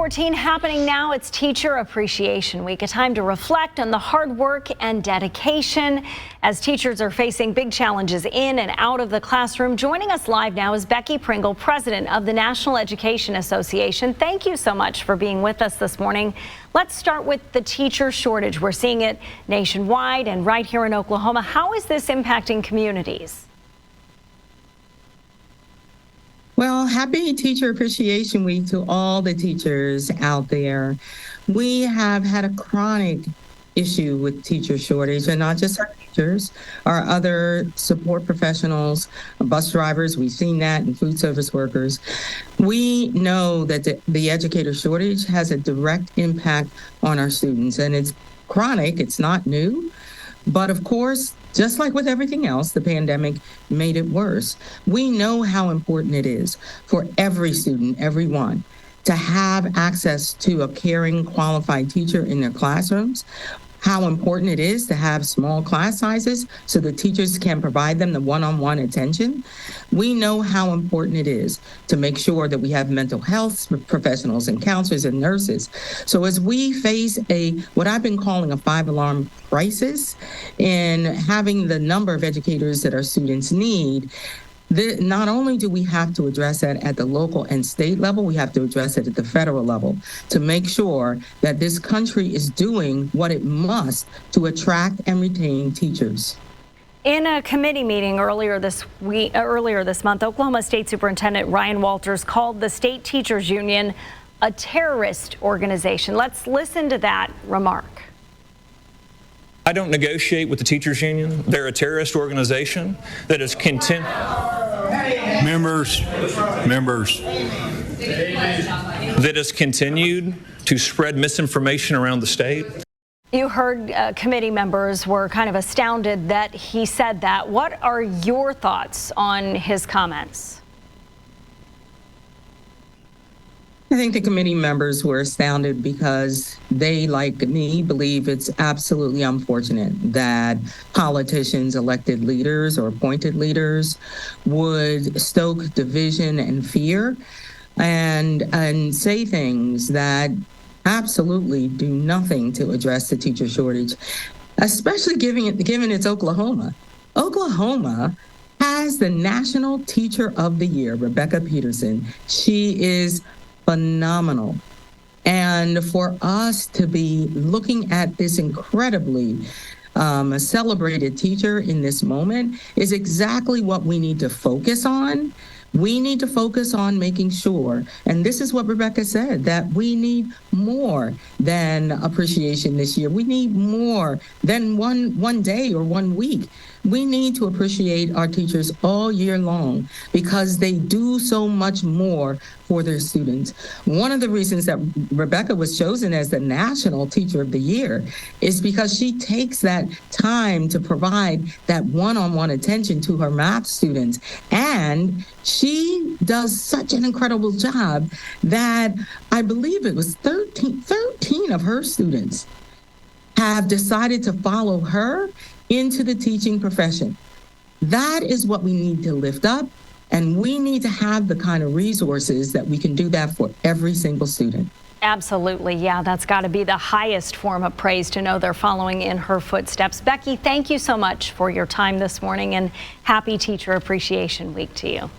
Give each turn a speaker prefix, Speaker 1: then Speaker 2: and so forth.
Speaker 1: 14 happening now. It's Teacher Appreciation Week, a time to reflect on the hard work and dedication as teachers are facing big challenges in and out of the classroom. Joining us live now is Becky Pringle, president of the National Education Association. Thank you so much for being with us this morning. Let's start with the teacher shortage. We're seeing it nationwide and right here in Oklahoma. How is this impacting communities?
Speaker 2: Well, happy Teacher Appreciation Week to all the teachers out there. We have had a chronic issue with teacher shortage, and not just our teachers, our other support professionals, bus drivers, we've seen that, and food service workers. We know that the educator shortage has a direct impact on our students, and it's chronic, it's not new. But of course, just like with everything else, the pandemic made it worse. We know how important it is for every student, everyone, to have access to a caring, qualified teacher in their classrooms. How important it is to have small class sizes so the teachers can provide them the one-on-one attention. We know how important it is to make sure that we have mental health professionals and counselors and nurses. So as we face what I've been calling a 5-alarm crisis in having the number of educators that our students need, not only do we have to address that at the local and state level, we have to address it at the federal level to make sure that this country is doing what it must to attract and retain teachers.
Speaker 1: In a committee meeting earlier this month, Oklahoma State Superintendent Ryan Walters called the State Teachers Union a terrorist organization. Let's listen to that remark.
Speaker 3: I don't negotiate with the teachers union. They're a terrorist organization that is that has continued to spread misinformation around the state.
Speaker 1: You heard committee members were kind of astounded that he said that. What are your thoughts on his comments?
Speaker 2: I think the committee members were astounded because they, like me, believe it's absolutely unfortunate that politicians, elected leaders or appointed leaders would stoke division and fear and say things that absolutely do nothing to address the teacher shortage, especially given it's Oklahoma. Oklahoma has the National Teacher of the Year, Rebecka Peterson. She is phenomenal. And for us to be looking at this incredibly celebrated teacher in this moment is exactly what we need to focus on. We need to focus on making sure, and this is what Rebecka said, that we need more than appreciation this year. We need more than one day or 1 week. We need to appreciate our teachers all year long because they do so much more for their students. One of the reasons that Rebecka was chosen as the National Teacher of the Year is because she takes that time to provide that one-on-one attention to her math students. And she does such an incredible job that I believe it was 13 of her students have decided to follow her into the teaching profession. That is what we need to lift up, and we need to have the kind of resources that we can do that for every single student.
Speaker 1: Absolutely, yeah, that's got to be the highest form of praise to know they're following in her footsteps. Becky, thank you so much for your time this morning, and happy Teacher Appreciation Week to you.